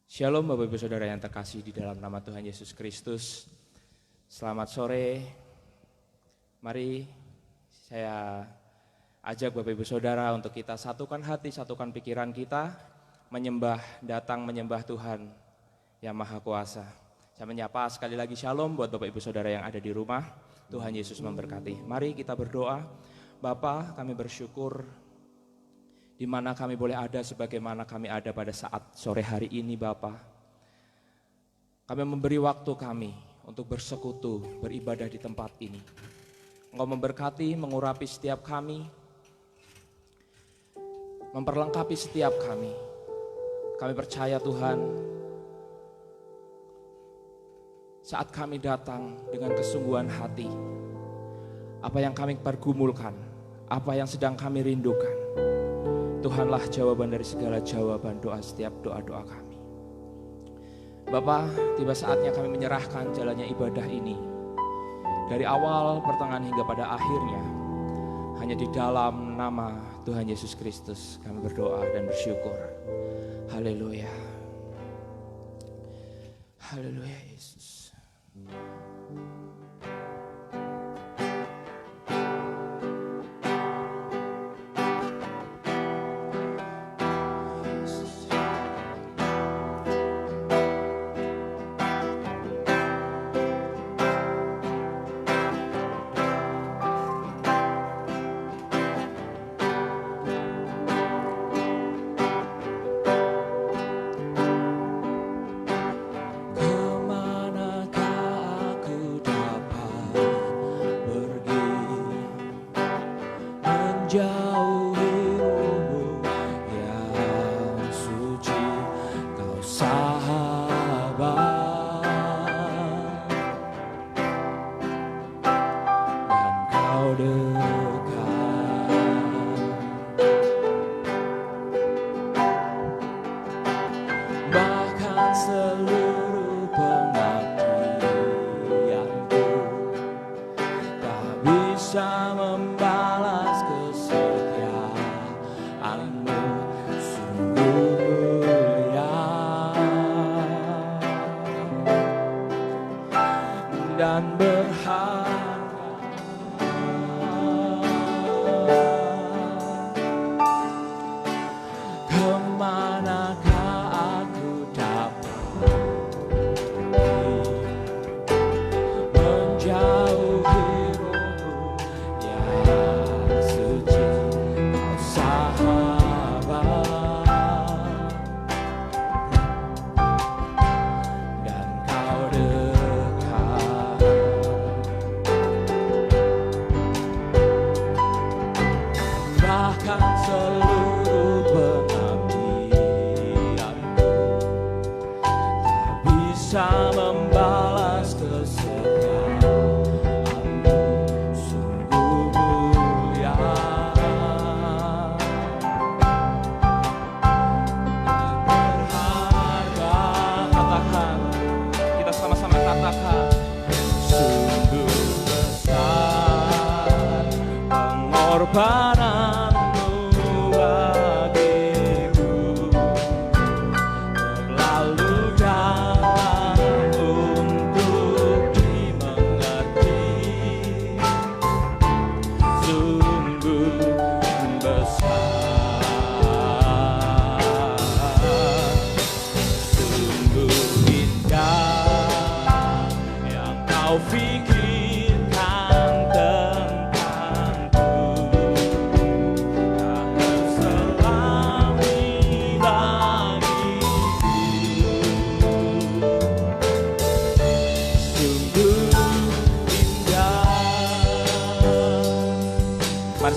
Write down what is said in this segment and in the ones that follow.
Shalom Bapak Ibu Saudara yang terkasih di dalam nama Tuhan Yesus Kristus. Selamat sore. Mari saya ajak Bapak Ibu Saudara untuk kita satukan hati, satukan pikiran kita, datang menyembah Tuhan yang Maha Kuasa. Saya menyapa sekali lagi shalom buat Bapak Ibu Saudara yang ada di rumah. Tuhan Yesus memberkati. Mari kita berdoa. Bapa, kami bersyukur di mana kami boleh ada sebagaimana kami ada pada saat sore hari ini Bapa. Kami memberi waktu kami untuk bersekutu, beribadah di tempat ini. Engkau memberkati, mengurapi setiap kami, memperlengkapi setiap kami. Kami percaya Tuhan, saat kami datang dengan kesungguhan hati, apa yang kami pergumulkan, apa yang sedang kami rindukan, Tuhanlah jawaban dari segala jawaban doa setiap doa-doa kami. Bapa, tiba saatnya kami menyerahkan jalannya ibadah ini. Dari awal, pertengahan hingga pada akhirnya, hanya di dalam nama Tuhan Yesus Kristus kami berdoa dan bersyukur. Haleluya. Haleluya Yesus.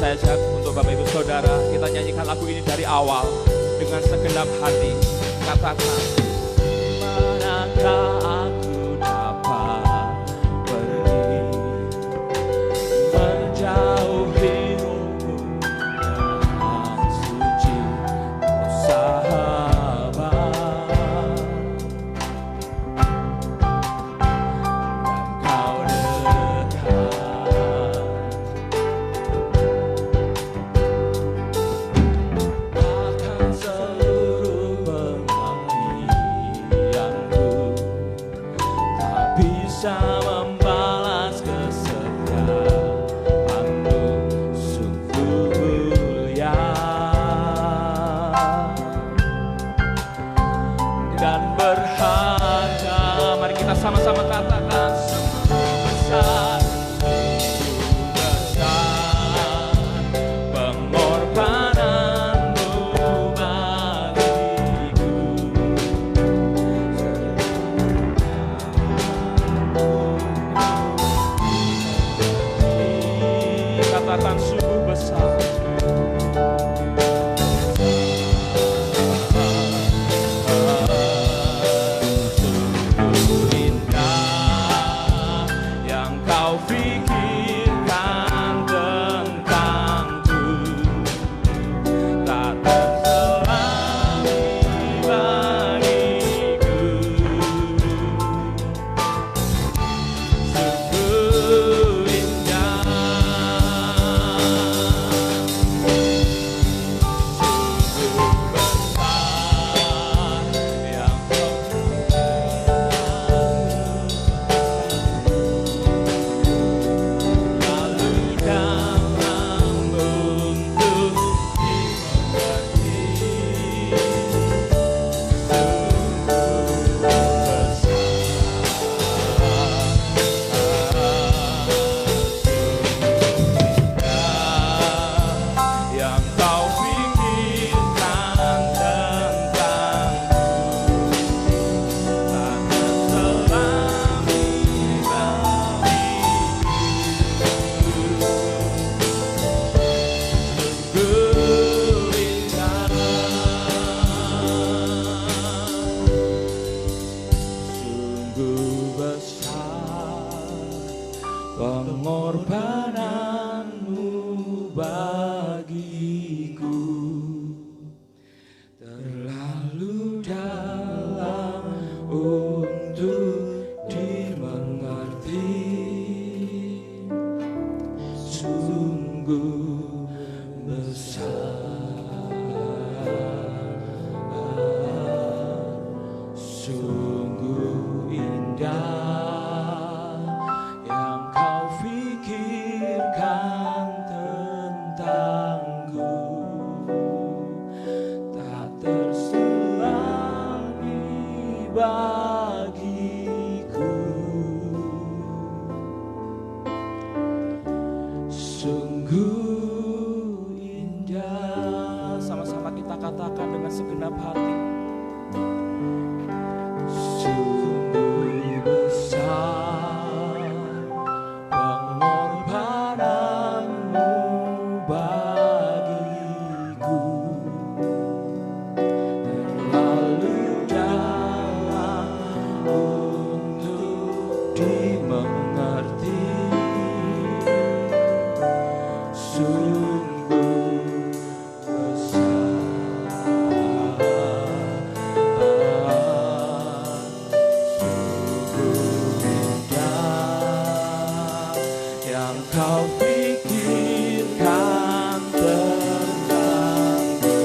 Saya ajak untuk Bapak Ibu Saudara, kita nyanyikan lagu ini dari awal dengan segenap hati. Katakan, manakah aku dapat pergi menjauhimu dengan suci sahabat, dan kau dekat. Seluruh bisa membalas kesetiaan-Mu, sungguh mulia dan berharga. Mari kita sama-sama katakan, sungguh besar, sungguh besar pengorbanan-Mu bagiku. Katakan sungguh besar. Sungguh indah yang Kau pikirkan tentangku, tak terselami bagiku. Sungguh indah, sungguh besar yang Kau lalu dalam untuk dimengerti. Yang Kau pikirkan tentangku, tak terselami bagiku. Sungguh indah, sungguh besar pengorbanan-Mu bagiku, terlalu dalam untuk dimengerti. Sungguh besar, sungguh indah yang Kau pikirkan tentangku, tak terselami bagiku. Sungguh indah. Sama-sama kita katakan dengan segenap hati. Sungguh besar pengorbanan-Mu bagiku, terlalu dalam untuk dimengerti. Sungguh besar, sungguh indah yang Kau pikirkan tentangku,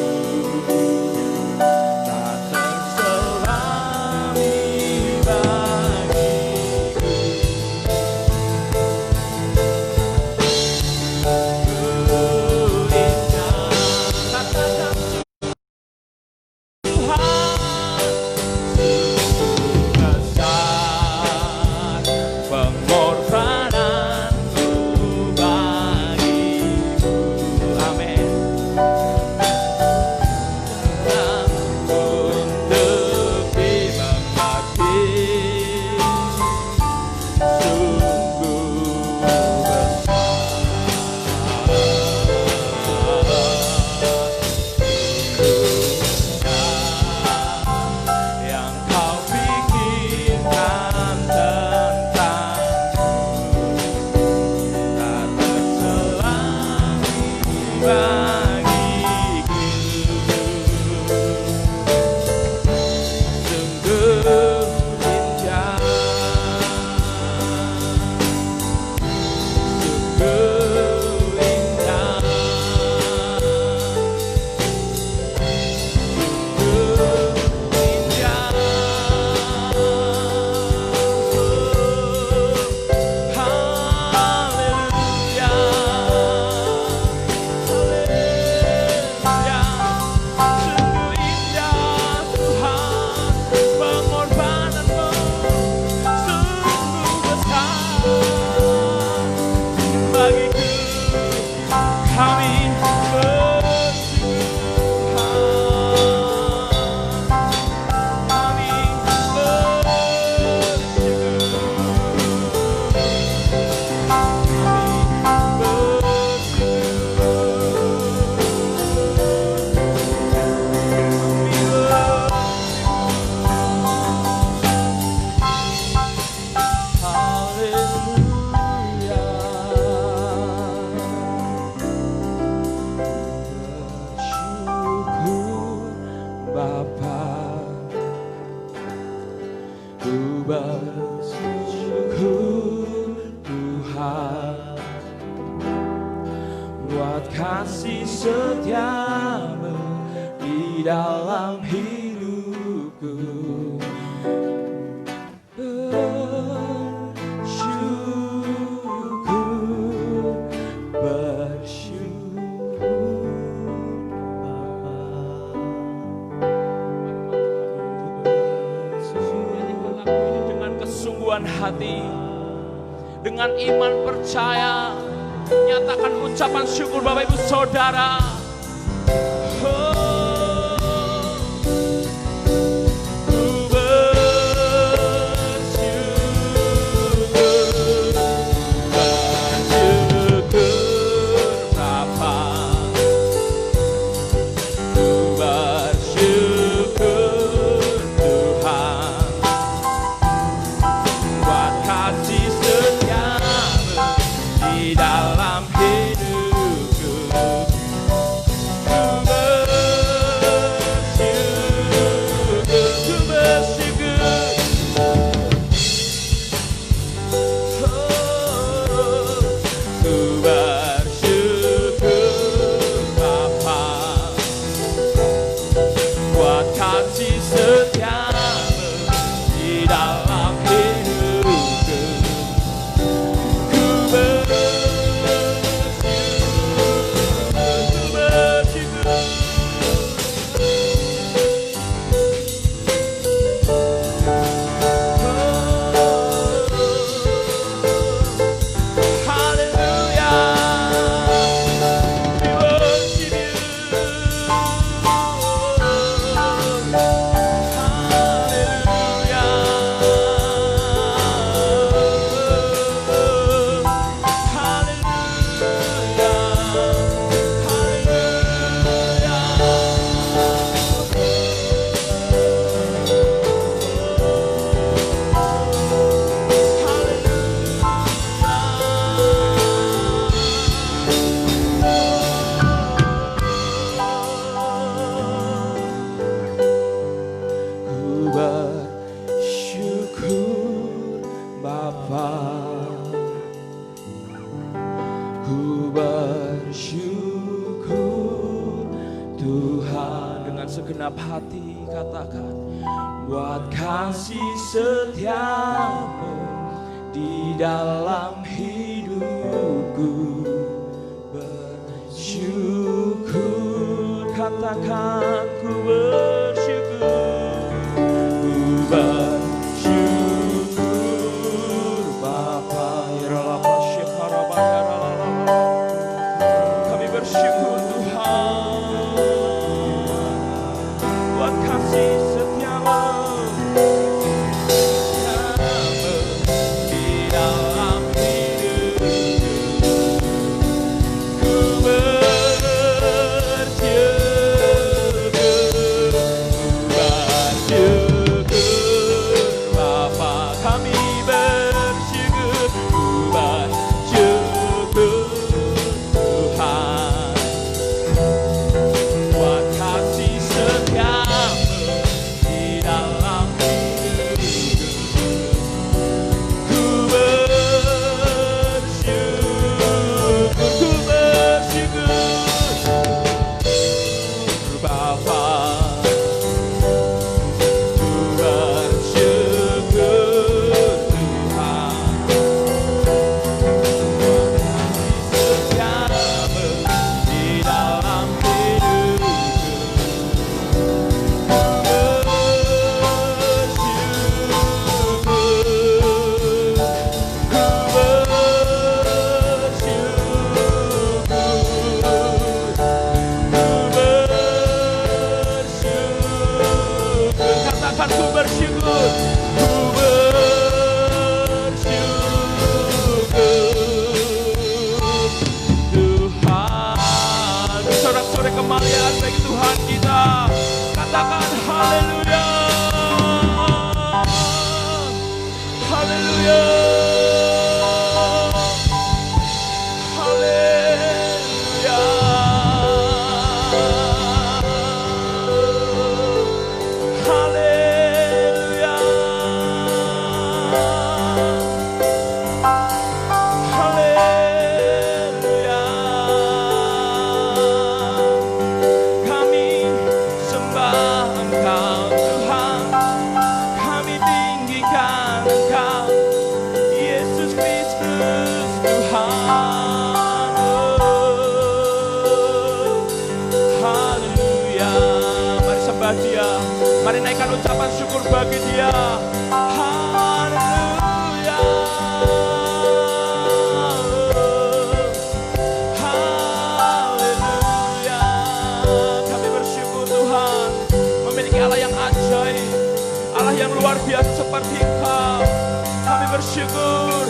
tak terselami bagiku. dalam hidupku. Hati dengan iman percaya nyatakan ucapan syukur Bapak Ibu Saudara. Segenap hati katakan, buat kasih setiamu di dalam hidupku, bersyukur, katakan ku bersyukur, ku bersyukur Bapa. Kami bersyukur Tuhan buat kasih setiamu di dalam hidupku. Ku bersyukur ucapan syukur bagi Dia. Haleluya. Haleluya. Kami bersyukur Tuhan memiliki Allah yang ajaib, Allah yang luar biasa seperti Engkau. Kami bersyukur.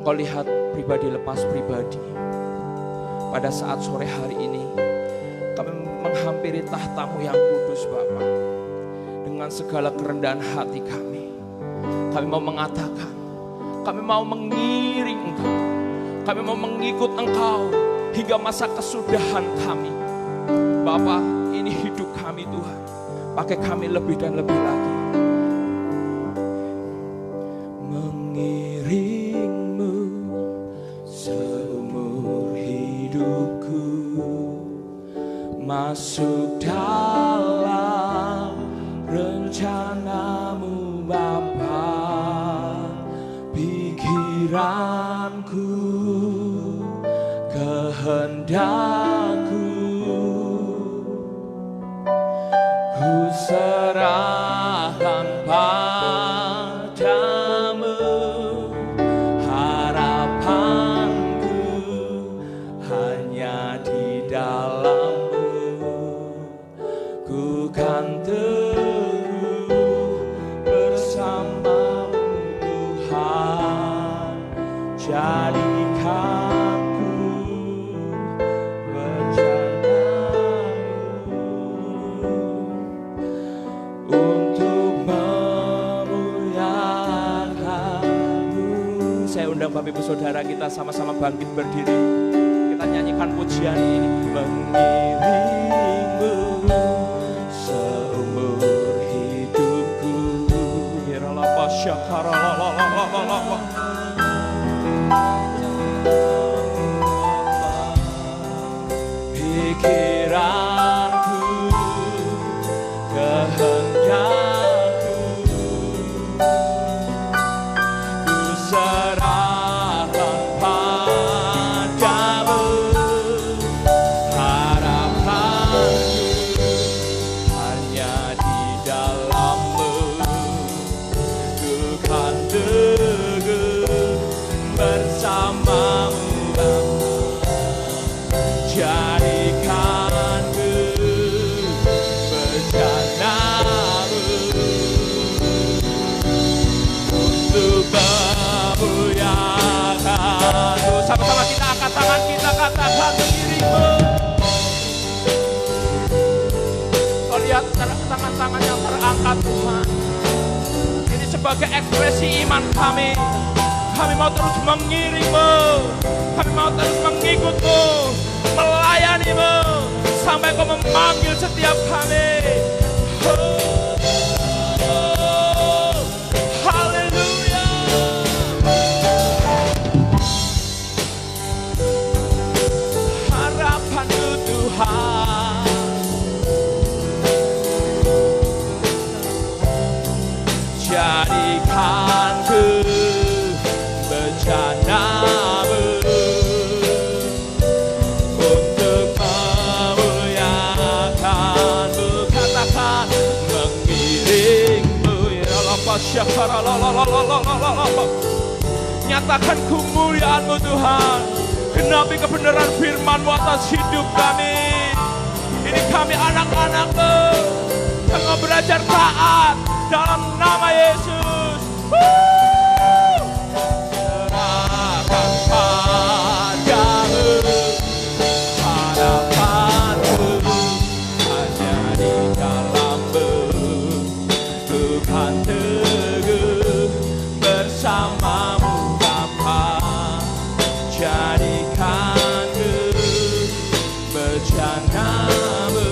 Engkau lihat pribadi lepas pribadi. Pada saat sore hari ini kami menghampiri tahta-Mu yang kudus Bapa. Dengan segala kerendahan hati kami mau mengatakan, kami mau mengiring Engkau, kami mau mengikut Engkau hingga masa kesudahan kami. Bapa, ini hidup kami Tuhan, pakai kami lebih dan lebih lagi. Masuk dalam rencana-Mu Bapa, pikiranku, kehendakku, ku serahkan padamu, harapanku hanya di dalam kan teguh bersama-Mu Tuhan. Jadikanku rencana-Mu untuk memuliakan-Mu. Saya undang Bapak Ibu Saudara kita sama-sama bangkit berdiri. Kita nyanyikan pujian ini. Mengiring-Mu pikiranku, kehendakku, ku serahkan padamu, harapanku hanya di dalam-Mu. Kan teguh bersama-Mu Bapa, jadikanku bencana-Mu untuk memuliakan-Mu. Sama-sama kita angkat tangan kita, katakan mengiring-Mu. Kau lihat tangan-tangan yang terangkat Tuhan, sebagai ekspresi iman kami mau terus mengiring-Mu, kami mau terus mengikut-Mu, melayani-Mu, sampai Kau memanggil setiap kami. Haleluya. Harapanku Tuhan, jadikanku bencana-Mu untuk memuliakan-Mu. Katakan mengiring-Mu, nyatakan kemuliaan-Mu Tuhan, genapi kebenaran firman-Mu atas hidup kami. Ini kami anak-anak-Mu yang mau belajar taat dalam nama Yesus. Serahkan padamu, harapanku hanya di dalam-Mu. Tuhan teguh bersama-Mu Bapa, jadikanku bencana-Mu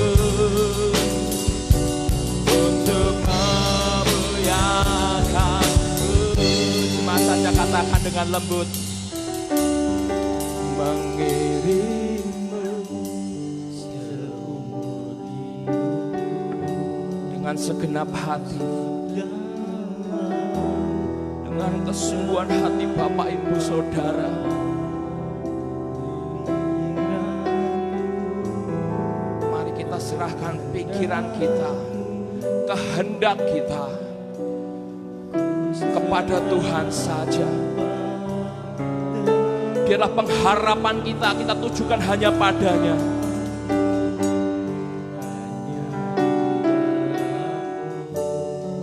untuk memuliakan-Mu. Cuma saja katakan dengan lembut, mengiring dengan segenap hati, dengan kesungguhan hati Bapak Ibu Saudara. Mari kita serahkan pikiran kita, kehendak kita kepada Tuhan saja. Biarlah pengharapan kita tujukan hanya padanya.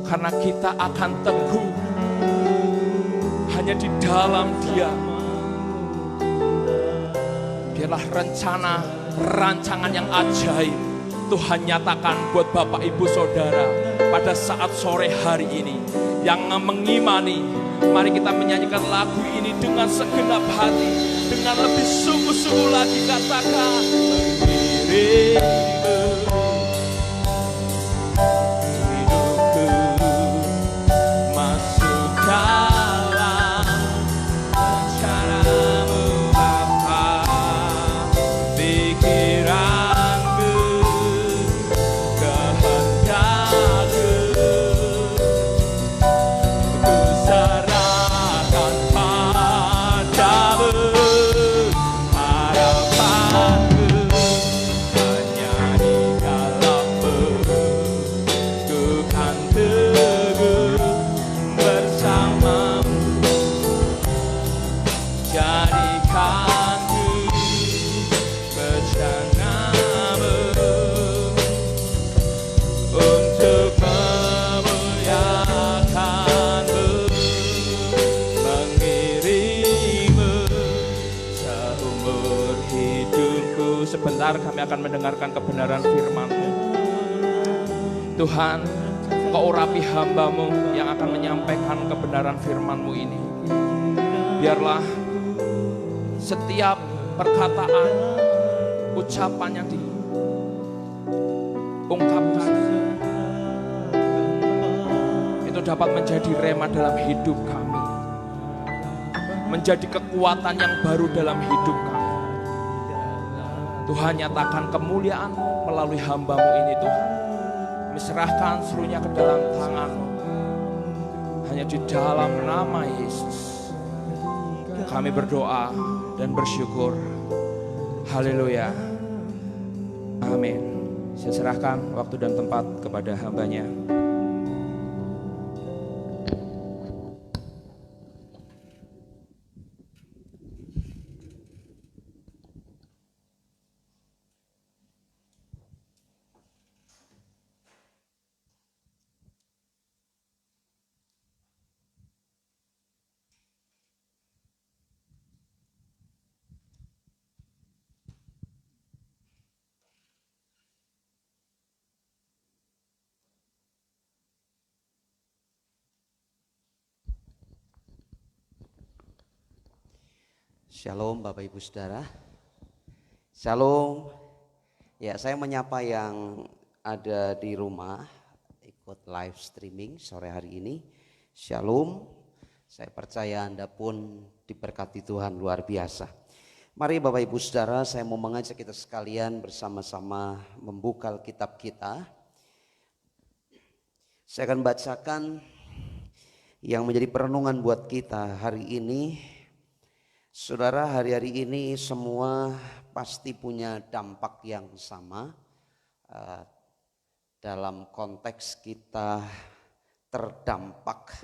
Karena kita akan teguh hanya di dalam Dia. Biarlah rancangan yang ajaib Tuhan nyatakan buat Bapak Ibu Saudara pada saat sore hari ini. Yang mengimani, mari kita menyanyikan lagu ini dengan segenap hati, dengan lebih sungguh-sungguh lagi. Katakan, mengirimmu hidupku masuk dalam rencanamu Bapa. Pikiranku, kehendakku serahkan padamu. Harapanku hanya di dalam-Mu. Ku kan teguh bersama-Mu. Jadikanku bencanamu untuk memuliakan-Mu. Mengirimmu seumur hidupku. Sebentar kami akan mendengarkan kebenaran firman-Mu. Tuhan, Engkau urapi hamba-Mu yang akan menyampaikan kebenaran firman-Mu ini. Biarlah setiap perkataan, ucapan yang diungkapkan itu dapat menjadi rema dalam hidup kami, menjadi kekuatan yang baru dalam hidup kami. Tuhan, nyatakan kemuliaan-Mu melalui hamba-Mu ini. Tuhan, kami serahkan seluruhnya ke dalam tangan-Mu. Hanya di dalam nama Yesus kami berdoa dan bersyukur. Haleluya. Amin. Saya serahkan waktu dan tempat kepada hamba-Nya. Shalom Bapak Ibu Saudara. Shalom. Ya, saya menyapa yang ada di rumah ikut live streaming sore hari ini. Shalom. Saya percaya Anda pun diberkati Tuhan luar biasa. Mari Bapak Ibu Saudara, saya mau mengajak kita sekalian bersama-sama membuka Alkitab kita. Saya akan bacakan yang menjadi perenungan buat kita hari ini. Saudara, hari-hari ini semua pasti punya dampak yang sama dalam konteks kita terdampak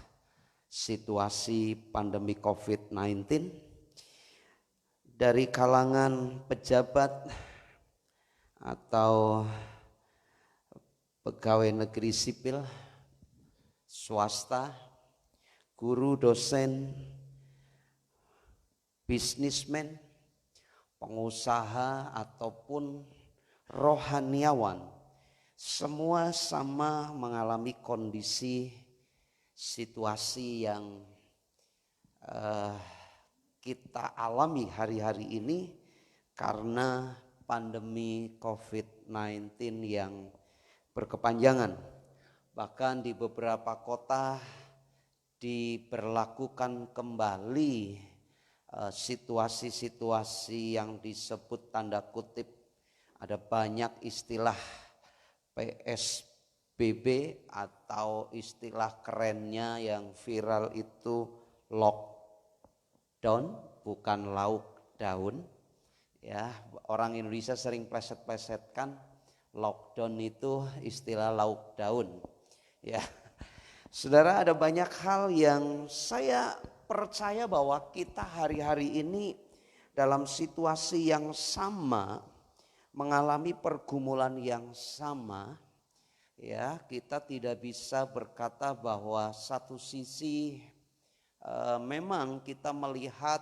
situasi pandemi COVID-19 dari kalangan pejabat atau pegawai negeri sipil, swasta, guru, dosen, bisnismen, pengusaha ataupun rohaniawan, semua sama mengalami kondisi situasi yang kita alami hari-hari ini karena pandemi COVID-19 yang berkepanjangan. Bahkan di beberapa kota diberlakukan kembali situasi-situasi yang disebut tanda kutip, ada banyak istilah PSBB atau istilah kerennya yang viral itu lockdown, bukan lauk daun. Ya, orang Indonesia sering pleset-plesetkan lockdown itu istilah lauk daun. Ya. Saudara, ada banyak hal yang saya percaya bahwa kita hari-hari ini dalam situasi yang sama, mengalami pergumulan yang sama. Ya, kita tidak bisa berkata bahwa satu sisi memang kita melihat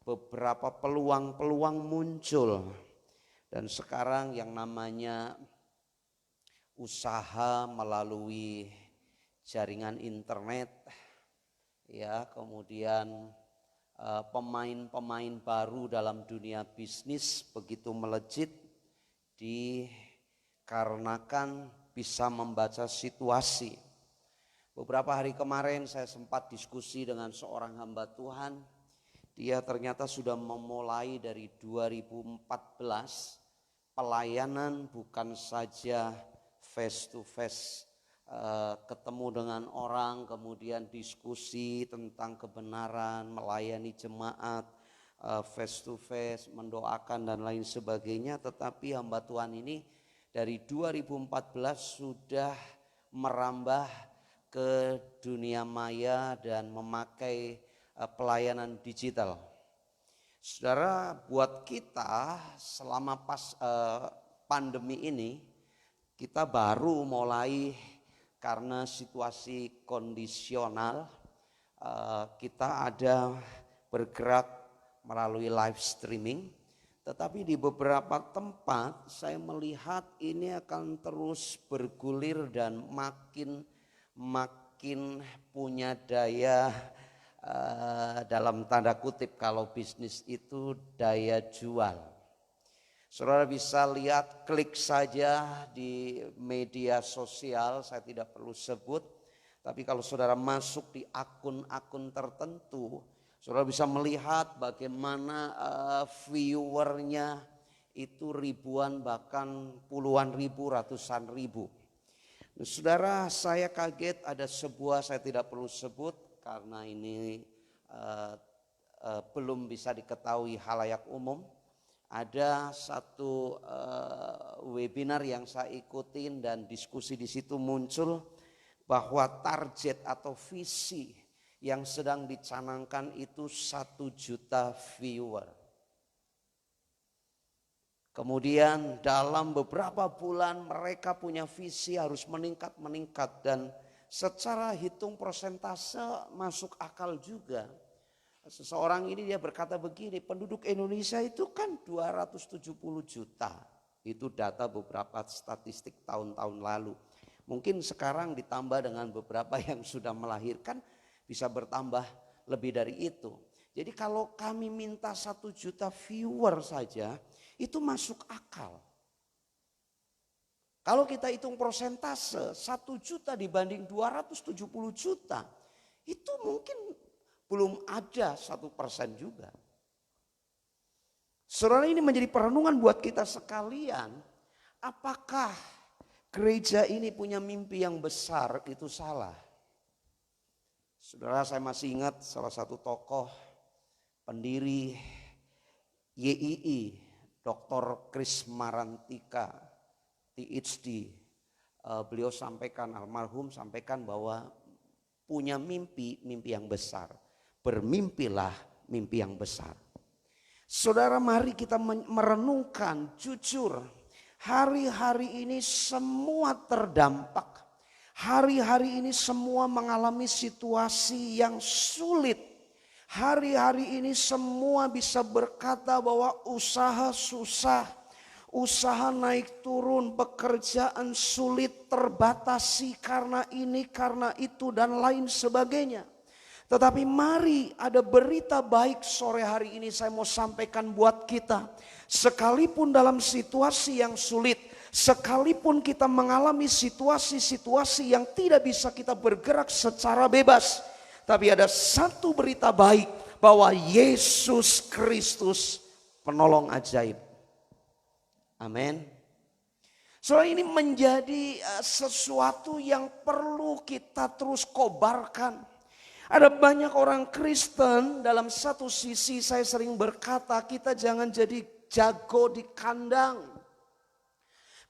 beberapa peluang-peluang muncul. Dan sekarang yang namanya usaha melalui jaringan internet, ya, kemudian pemain-pemain baru dalam dunia bisnis begitu melejit dikarenakan bisa membaca situasi. Beberapa hari kemarin saya sempat diskusi dengan seorang hamba Tuhan. Dia ternyata sudah memulai dari 2014 pelayanan bukan saja face to face, ketemu dengan orang, kemudian diskusi tentang kebenaran, melayani jemaat, face to face, mendoakan dan lain sebagainya. Tetapi hamba Tuhan ini dari 2014 sudah merambah ke dunia maya dan memakai pelayanan digital. Saudara, buat kita selama pandemi ini, kita baru mulai karena situasi kondisional, kita ada bergerak melalui live streaming. Tetapi di beberapa tempat saya melihat ini akan terus bergulir dan makin punya daya, dalam tanda kutip kalau bisnis itu daya jual. Saudara bisa lihat, klik saja di media sosial, saya tidak perlu sebut. Tapi kalau saudara masuk di akun-akun tertentu, saudara bisa melihat bagaimana viewernya itu ribuan, bahkan puluhan ribu, ratusan ribu. Saudara, saya kaget ada sebuah, saya tidak perlu sebut karena ini belum bisa diketahui halayak umum. Ada satu webinar yang saya ikutin dan diskusi di situ muncul bahwa target atau visi yang sedang dicanangkan itu 1 juta viewer. Kemudian dalam beberapa bulan mereka punya visi harus meningkat dan secara hitung persentase masuk akal juga. Seseorang ini dia berkata begini, penduduk Indonesia itu kan 270 juta. Itu data beberapa statistik tahun-tahun lalu. Mungkin sekarang ditambah dengan beberapa yang sudah melahirkan bisa bertambah lebih dari itu. Jadi kalau kami minta 1 juta viewer saja itu masuk akal. Kalau kita hitung persentase 1 juta dibanding 270 juta itu mungkin belum ada 1% juga. Saudara, ini menjadi perenungan buat kita sekalian. Apakah gereja ini punya mimpi yang besar itu salah? Saudara, saya masih ingat salah satu tokoh pendiri YII, Dr. Kris Marantika, PhD. Beliau sampaikan, almarhum sampaikan bahwa punya mimpi yang besar. Bermimpilah mimpi yang besar. Saudara, mari kita merenungkan jujur. Hari-hari ini semua terdampak. Hari-hari ini semua mengalami situasi yang sulit. Hari-hari ini semua bisa berkata bahwa usaha susah. Usaha naik turun, pekerjaan sulit, terbatasi karena ini, karena itu dan lain sebagainya. Tetapi mari ada berita baik sore hari ini saya mau sampaikan buat kita. Sekalipun dalam situasi yang sulit, sekalipun kita mengalami situasi-situasi yang tidak bisa kita bergerak secara bebas. Tapi ada satu berita baik bahwa Yesus Kristus penolong ajaib. Amin. Saudara, ini menjadi sesuatu yang perlu kita terus kobarkan. Ada banyak orang Kristen, dalam satu sisi saya sering berkata kita jangan jadi jago di kandang.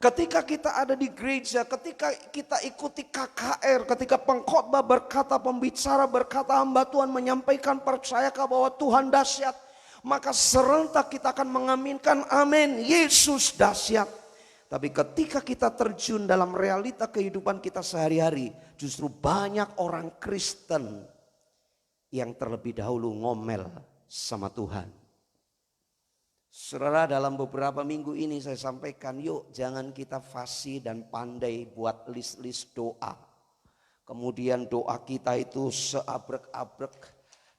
Ketika kita ada di gereja, ketika kita ikuti KKR, ketika pengkhotbah berkata, pembicara berkata, hamba Tuhan menyampaikan percayakah bahwa Tuhan dahsyat, maka serentak kita akan mengaminkan amin, Yesus dahsyat. Tapi ketika kita terjun dalam realita kehidupan kita sehari-hari, justru banyak orang Kristen yang terlebih dahulu ngomel sama Tuhan. Saudara, dalam beberapa minggu ini saya sampaikan, yuk jangan kita fasih dan pandai buat list-list doa. Kemudian doa kita itu seabrek-abrek,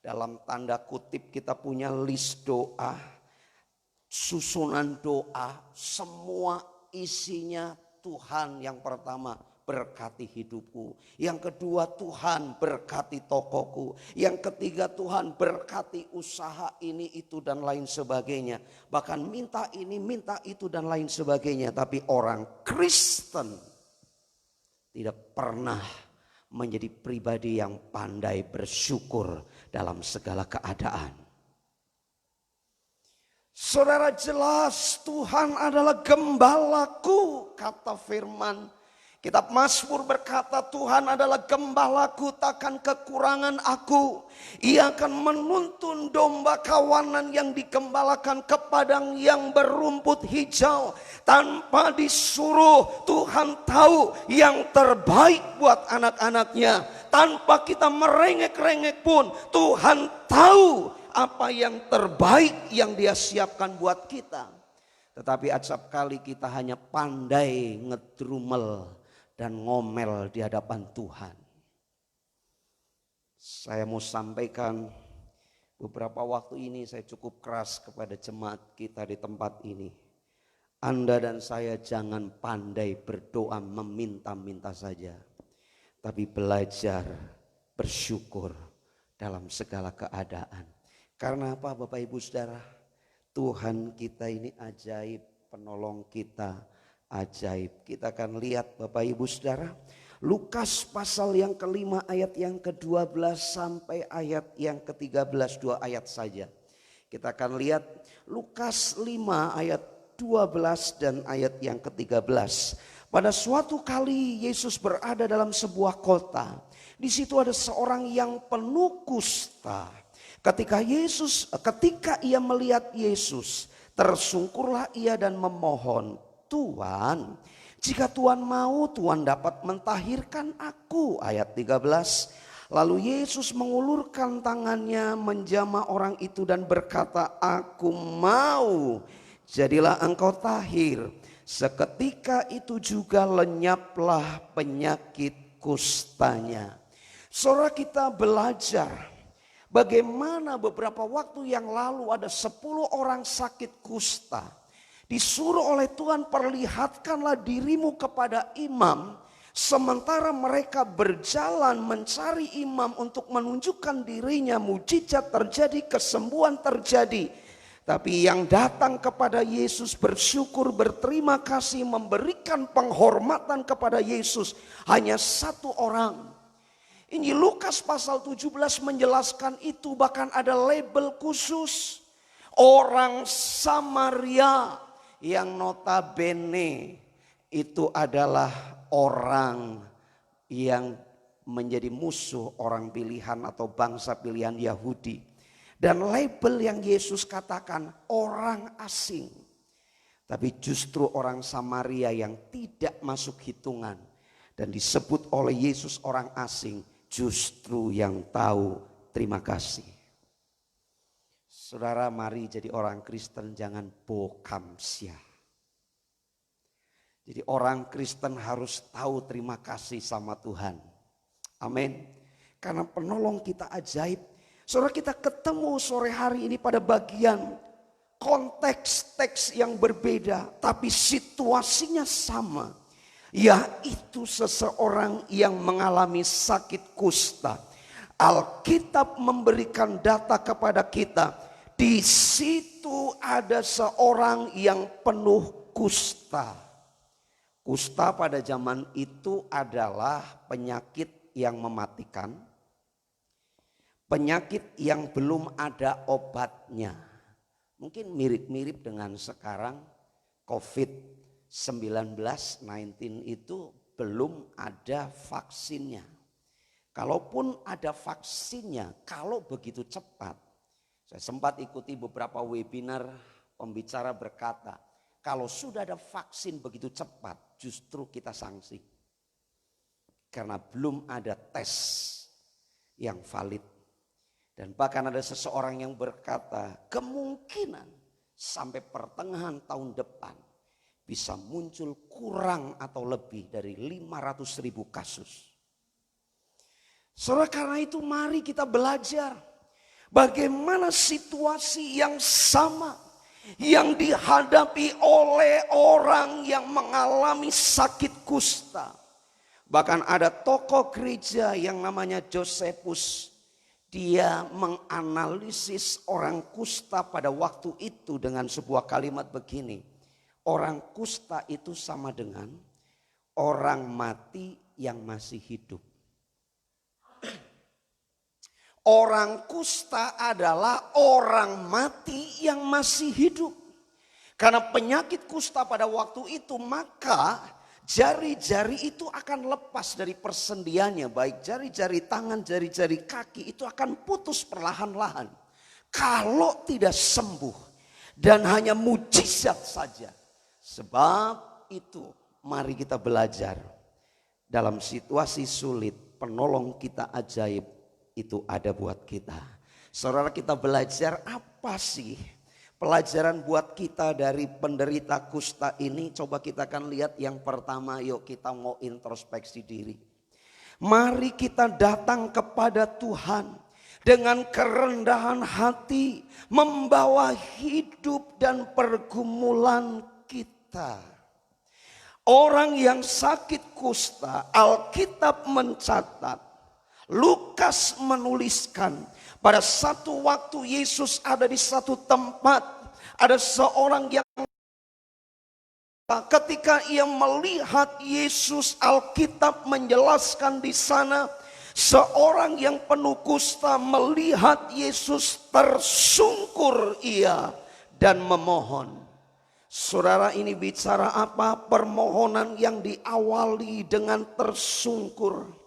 dalam tanda kutip kita punya list doa, susunan doa, semua isinya Tuhan yang pertama. Berkati hidupku. Yang kedua, Tuhan berkati tokoku. Yang ketiga, Tuhan berkati usaha ini, itu dan lain sebagainya. Bahkan minta ini, minta itu dan lain sebagainya. Tapi orang Kristen tidak pernah menjadi pribadi yang pandai bersyukur dalam segala keadaan. Saudara, jelas Tuhan adalah gembalaku, kata firman. Kitab Mazmur berkata, Tuhan adalah gembalaku, takkan kekurangan aku. Ia akan menuntun domba kawanan yang digembalakan ke padang yang berumput hijau. Tanpa disuruh, Tuhan tahu yang terbaik buat anak-anaknya. Tanpa kita merengek-rengek pun, Tuhan tahu apa yang terbaik yang Dia siapkan buat kita. Tetapi acap kali kita hanya pandai ngedrumel dan ngomel di hadapan Tuhan. Saya mau sampaikan, beberapa waktu ini saya cukup keras kepada jemaat kita di tempat ini. Anda dan saya jangan pandai berdoa meminta-minta saja, tapi belajar bersyukur dalam segala keadaan. Karena apa, Bapak Ibu Saudara? Tuhan kita ini ajaib, penolong kita ajaib. Kita akan lihat Bapak Ibu Saudara, Lukas pasal yang kelima ayat yang ke-12 sampai ayat yang ke-13, 2 ayat saja. Kita akan lihat Lukas 5 ayat 12 dan ayat yang ke-13. Pada suatu kali Yesus berada dalam sebuah kota. Di situ ada seorang yang penuh kusta. Ketika ia melihat Yesus, tersungkurlah ia dan memohon, Tuhan, jika Tuhan mau, Tuhan dapat mentahirkan aku. Ayat 13. Lalu Yesus mengulurkan tangannya menjamah orang itu dan berkata, aku mau, jadilah engkau tahir. Seketika itu juga lenyaplah penyakit kustanya. Saudara, kita belajar bagaimana beberapa waktu yang lalu ada 10 orang sakit kusta. Disuruh oleh Tuhan, perlihatkanlah dirimu kepada imam. Sementara mereka berjalan mencari imam untuk menunjukkan dirinya, mujizat terjadi, kesembuhan terjadi. Tapi yang datang kepada Yesus bersyukur, berterima kasih, memberikan penghormatan kepada Yesus hanya 1 orang. Injil Lukas pasal 17 menjelaskan itu, bahkan ada label khusus. Orang Samaria yang notabene itu adalah orang yang menjadi musuh orang pilihan atau bangsa pilihan Yahudi. Dan label yang Yesus katakan orang asing. Tapi justru orang Samaria yang tidak masuk hitungan dan disebut oleh Yesus orang asing, justru yang tahu terima kasih. Saudara, mari jadi orang Kristen jangan bokamsia. Jadi orang Kristen harus tahu terima kasih sama Tuhan. Amin. Karena penolong kita ajaib. Saudara, kita ketemu sore hari ini pada bagian konteks teks yang berbeda, tapi situasinya sama. Yaitu seseorang yang mengalami sakit kusta. Alkitab memberikan data kepada kita. Di situ ada seorang yang penuh kusta. Kusta pada zaman itu adalah penyakit yang mematikan, penyakit yang belum ada obatnya. Mungkin mirip-mirip dengan sekarang COVID-19 itu belum ada vaksinnya. Kalaupun ada vaksinnya, kalau begitu cepat, saya sempat ikuti beberapa webinar, pembicara berkata, kalau sudah ada vaksin begitu cepat, justru kita sanksi. Karena belum ada tes yang valid. Dan bahkan ada seseorang yang berkata, kemungkinan sampai pertengahan tahun depan bisa muncul kurang atau lebih dari 500.000 kasus. Saudara, karena itu mari kita belajar bagaimana situasi yang sama yang dihadapi oleh orang yang mengalami sakit kusta. Bahkan ada tokoh gereja yang namanya Josephus. Dia menganalisis orang kusta pada waktu itu dengan sebuah kalimat begini. Orang kusta itu sama dengan orang mati yang masih hidup. Orang kusta adalah orang mati yang masih hidup. Karena penyakit kusta pada waktu itu, maka jari-jari itu akan lepas dari persendiannya. Baik jari-jari tangan, jari-jari kaki itu akan putus perlahan-lahan. Kalau tidak sembuh dan hanya mujizat saja. Sebab itu mari kita belajar. Dalam situasi sulit, penolong kita ajaib itu ada buat kita. Saudara, kita belajar apa sih pelajaran buat kita dari penderita kusta ini? Coba kita akan lihat yang pertama, yuk kita mau introspeksi diri. Mari kita datang kepada Tuhan dengan kerendahan hati, membawa hidup dan pergumulan kita. Orang yang sakit kusta, Alkitab mencatat, Lukas menuliskan pada satu waktu Yesus ada di satu tempat, ada seorang yang ketika ia melihat Yesus, Alkitab menjelaskan di sana seorang yang penuh kusta melihat Yesus, tersungkur ia dan memohon. Saudara, ini bicara apa? Permohonan yang diawali dengan tersungkur.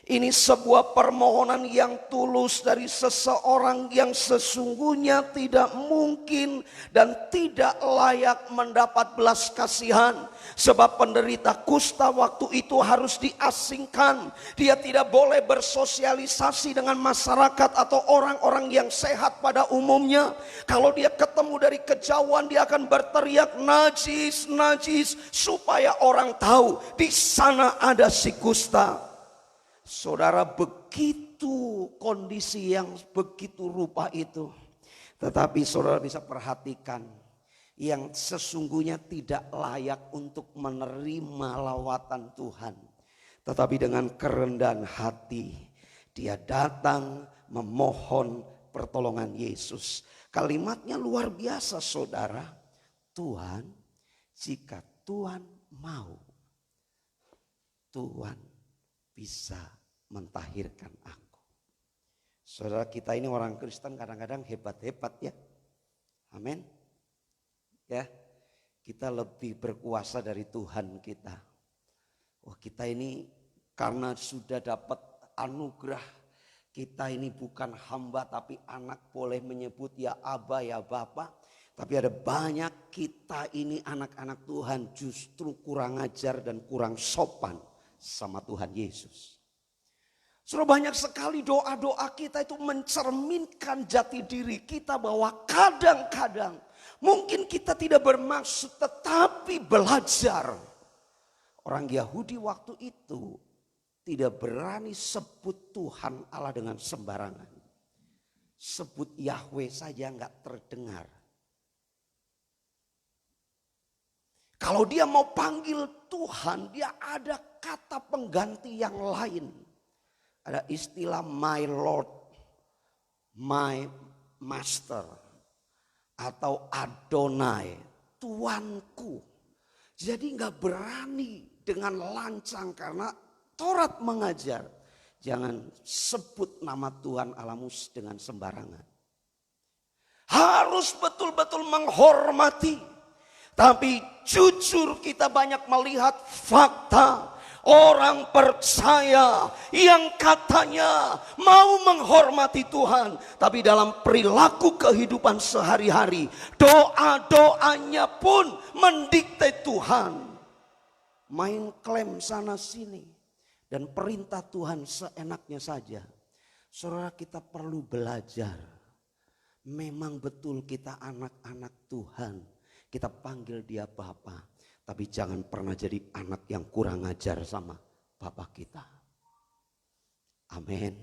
Ini sebuah permohonan yang tulus dari seseorang yang sesungguhnya tidak mungkin dan tidak layak mendapat belas kasihan. Sebab penderita kusta waktu itu harus diasingkan. Dia tidak boleh bersosialisasi dengan masyarakat atau orang-orang yang sehat pada umumnya. Kalau dia ketemu dari kejauhan, dia akan berteriak najis, najis, supaya orang tahu di sana ada si kusta. Saudara, begitu kondisi yang begitu rupa itu. Tetapi saudara bisa perhatikan, yang sesungguhnya tidak layak untuk menerima lawatan Tuhan. Tetapi dengan kerendahan hati, dia datang memohon pertolongan Yesus. Kalimatnya luar biasa, saudara. Tuhan, jika Tuhan mau, Tuhan bisa mentahirkan aku. Saudara, kita ini orang Kristen kadang-kadang hebat-hebat ya. Amin. Ya, kita lebih berkuasa dari Tuhan kita. Wah, kita ini karena sudah dapat anugerah, kita ini bukan hamba tapi anak, boleh menyebut ya Aba, ya Bapa. Tapi ada banyak kita ini anak-anak Tuhan justru kurang ajar dan kurang sopan sama Tuhan Yesus. Sudah banyak sekali doa-doa kita itu mencerminkan jati diri kita bahwa kadang-kadang mungkin kita tidak bermaksud tetapi belajar. Orang Yahudi waktu itu tidak berani sebut Tuhan Allah dengan sembarangan. Sebut Yahweh saja enggak terdengar. Kalau dia mau panggil Tuhan, dia ada kata pengganti yang lain. Ada istilah my Lord, my Master, atau Adonai, Tuanku. Jadi gak berani dengan lancang karena Taurat mengajar. Jangan sebut nama Tuhan Allahmu dengan sembarangan. Harus betul-betul menghormati. Tapi jujur kita banyak melihat fakta. Orang percaya yang katanya mau menghormati Tuhan, tapi dalam perilaku kehidupan sehari-hari, doa-doanya pun mendikte Tuhan. Main klaim sana sini dan perintah Tuhan seenaknya saja. Saudara, kita perlu belajar. Memang betul kita anak-anak Tuhan. Kita panggil dia Bapa. Tapi jangan pernah jadi anak yang kurang ajar sama Bapak kita. Amin.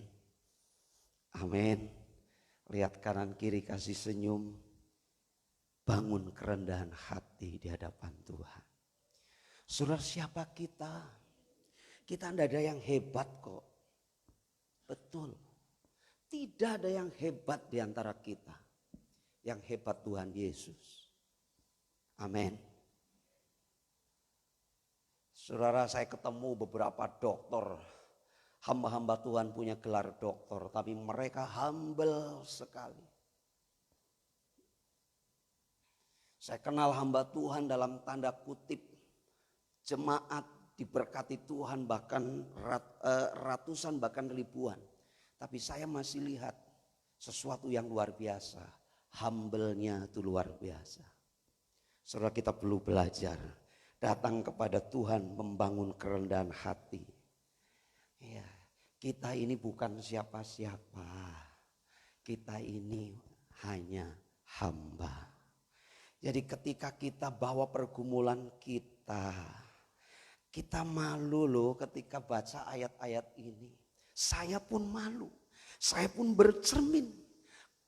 Amin. Lihat kanan kiri, kasih senyum. Bangun kerendahan hati di hadapan Tuhan. Saudara, siapa kita? Kita tidak ada yang hebat kok. Betul. Tidak ada yang hebat di antara kita. Yang hebat Tuhan Yesus. Amin. Saudara, saya ketemu beberapa dokter, hamba-hamba Tuhan punya gelar dokter, tapi mereka humble sekali. Saya kenal hamba Tuhan dalam tanda kutip, jemaat diberkati Tuhan bahkan ratusan bahkan ribuan. Tapi saya masih lihat sesuatu yang luar biasa, humble-nya itu luar biasa. Saudara, kita perlu belajar. Datang kepada Tuhan membangun kerendahan hati. Ya, kita ini bukan siapa-siapa. Kita ini hanya hamba. Jadi ketika kita bawa pergumulan kita malu loh ketika baca ayat-ayat ini. Saya pun malu. Saya pun bercermin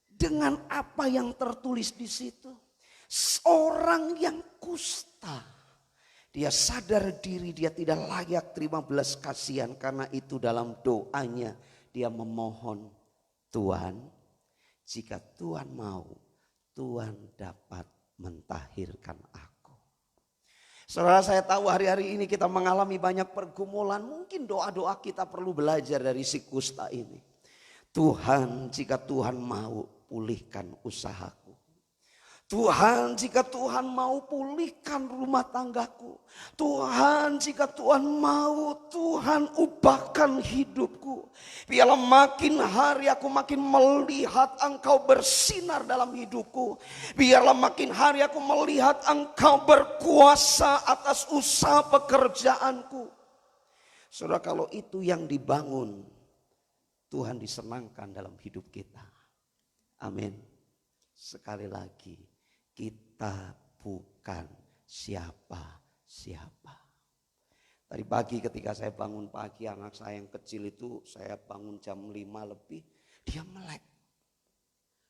dengan apa yang tertulis di situ. Seorang yang kusta. Dia sadar diri dia tidak layak terima belas kasihan. Karena itu dalam doanya dia memohon, Tuhan, jika Tuhan mau, Tuhan dapat mentahirkan aku. Saudara, saya tahu hari-hari ini kita mengalami banyak pergumulan. Mungkin doa-doa kita perlu belajar dari si kusta ini. Tuhan, jika Tuhan mau, pulihkan usahaku. Tuhan, jika Tuhan mau, pulihkan rumah tanggaku. Tuhan, jika Tuhan mau, Tuhan ubahkan hidupku. Biarlah makin hari aku makin melihat Engkau bersinar dalam hidupku. Biarlah makin hari aku melihat Engkau berkuasa atas usaha pekerjaanku. Saudara, kalau itu yang dibangun, Tuhan disenangkan dalam hidup kita. Amin. Sekali lagi, kita bukan siapa-siapa. Tadi pagi ketika saya bangun pagi, anak saya yang kecil itu, saya bangun jam 5 lebih, dia melek.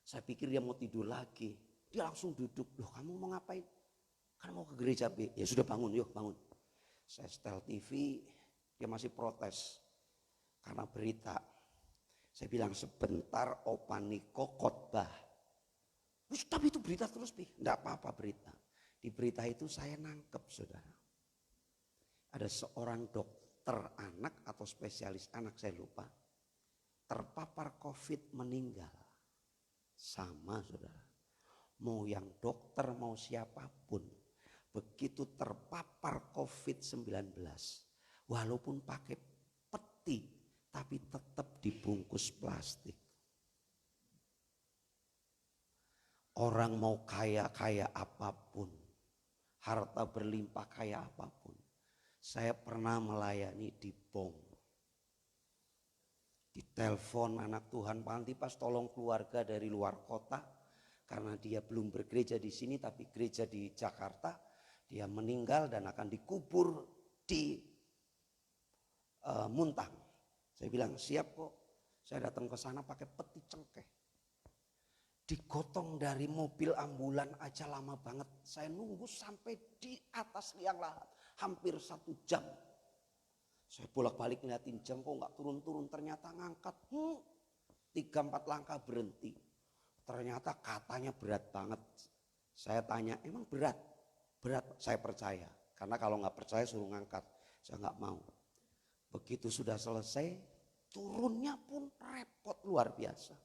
Saya pikir dia mau tidur lagi. Dia langsung duduk. Loh, kamu mau ngapain? Kan mau ke gereja, B. Ya sudah bangun, yuk bangun. Saya setel TV, dia masih protes karena berita. Saya bilang sebentar, Opa Niko khotbah. Tapi itu berita terus, Pi. Enggak apa-apa berita. Di berita itu saya nangkep, saudara. Ada seorang dokter anak atau spesialis anak, saya lupa. Terpapar COVID meninggal. Sama, saudara. Mau yang dokter, mau siapapun. Begitu terpapar COVID-19. Walaupun pakai peti, tapi tetap dibungkus plastik. Orang mau kaya-kaya apapun, harta berlimpah kaya apapun. Saya pernah melayani di BOM. Ditelepon anak Tuhan, Pak Antipas tolong keluarga dari luar kota. Karena dia belum bergereja di sini tapi gereja di Jakarta. Dia meninggal dan akan dikubur di Muntang. Saya bilang siap kok. Saya datang ke sana pakai peti cengkeh. Digotong dari mobil ambulan aja lama banget. Saya nunggu sampai di atas liang lahat. Hampir 1 jam. Saya bolak-balik ngeliatin jam kok gak turun-turun. Ternyata ngangkat. 3-4 langkah berhenti. Ternyata katanya berat banget. Saya tanya emang berat? Berat, saya percaya. Karena kalau gak percaya suruh ngangkat. Saya nggak mau. Begitu sudah selesai, turunnya pun repot luar biasa.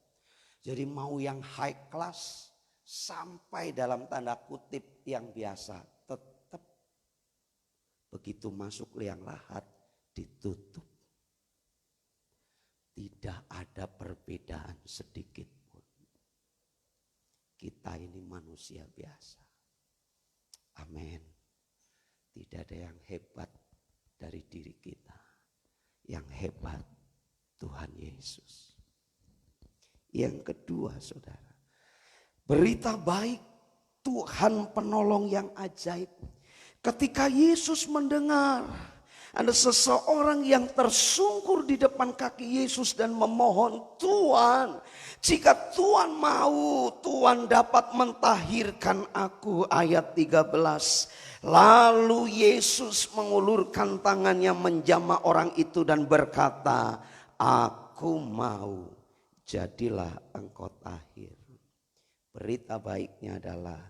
Jadi mau yang high class sampai dalam tanda kutip yang biasa, tetap begitu masuk liang lahat ditutup. Tidak ada perbedaan sedikit pun. Kita ini manusia biasa. Amin. Tidak ada yang hebat dari diri kita. Yang hebat Tuhan Yesus. Yang kedua, saudara, berita baik Tuhan penolong yang ajaib. Ketika Yesus mendengar ada seseorang yang tersungkur di depan kaki Yesus dan memohon, Tuhan, jika Tuhan mau, Tuhan dapat mentahirkan aku. Ayat 13. Lalu Yesus mengulurkan tangannya menjamah orang itu dan berkata, aku mau, jadilah engkau tahir. Berita baiknya adalah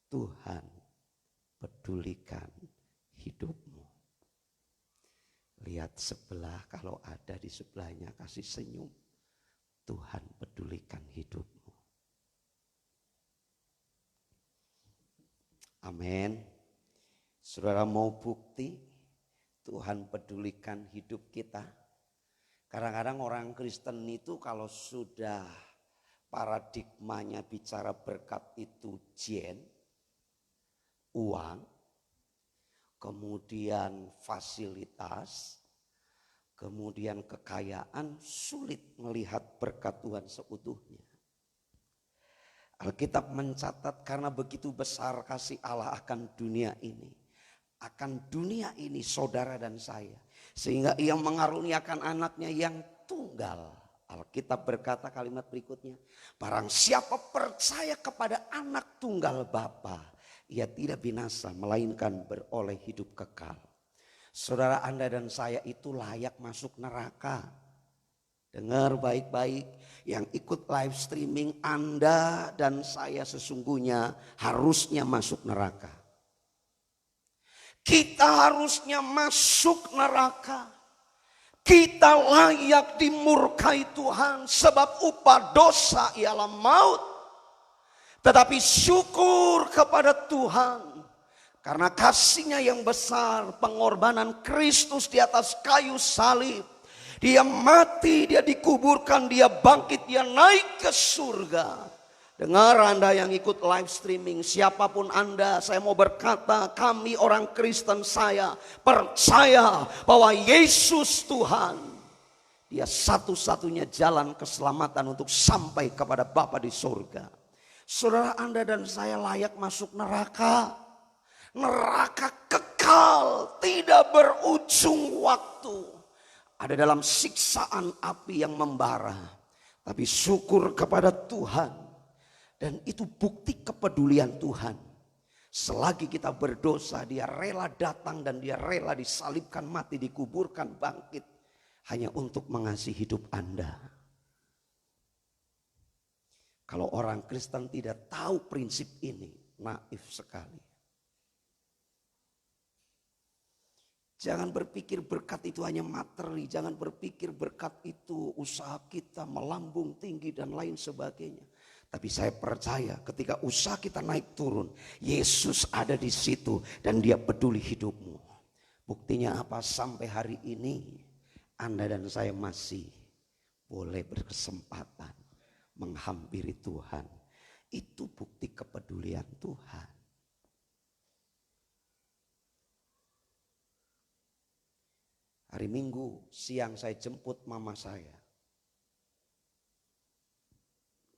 Tuhan pedulikan hidupmu. Lihat sebelah, kalau ada di sebelahnya kasih senyum. Tuhan pedulikan hidupmu. Amin. Saudara mau bukti Tuhan pedulikan hidup kita? Kadang-kadang orang Kristen itu kalau sudah paradigmanya bicara berkat itu uang, kemudian fasilitas, kemudian kekayaan, sulit melihat berkat Tuhan seutuhnya. Alkitab mencatat karena begitu besar kasih Allah akan dunia ini. Akan dunia ini saudara dan saya. Sehingga ia mengaruniakan anaknya yang tunggal. Alkitab berkata kalimat berikutnya. Barang siapa percaya kepada anak tunggal Bapa, ia tidak binasa melainkan beroleh hidup kekal. Saudara, Anda dan saya itu layak masuk neraka. Dengar baik-baik, yang ikut live streaming, Anda dan saya sesungguhnya harusnya masuk neraka. Kita harusnya masuk neraka. Kita layak dimurkai Tuhan sebab upah dosa ialah maut. Tetapi syukur kepada Tuhan karena kasih-Nya yang besar, pengorbanan Kristus di atas kayu salib. Dia mati, dia dikuburkan, dia bangkit, dia naik ke surga. Dengar Anda yang ikut live streaming, siapapun Anda, saya mau berkata, kami orang Kristen, saya percaya bahwa Yesus Tuhan, dia satu-satunya jalan keselamatan untuk sampai kepada Bapa di surga. Saudara, Anda dan saya layak masuk neraka. Neraka kekal, tidak berujung waktu. Ada dalam siksaan api yang membara. Tapi syukur kepada Tuhan. Dan itu bukti kepedulian Tuhan. Selagi kita berdosa, dia rela datang dan dia rela disalibkan, mati, dikuburkan, bangkit. Hanya untuk mengasihi hidup Anda. Kalau orang Kristen tidak tahu prinsip ini, naif sekali. Jangan berpikir berkat itu hanya materi. Jangan berpikir berkat itu usaha kita melambung tinggi dan lain sebagainya. Tapi saya percaya ketika usaha kita naik turun, Yesus ada di situ dan dia peduli hidupmu. Buktinya apa? Sampai hari ini Anda dan saya masih boleh berkesempatan menghampiri Tuhan. Itu bukti kepedulian Tuhan. Hari Minggu siang saya jemput mama saya.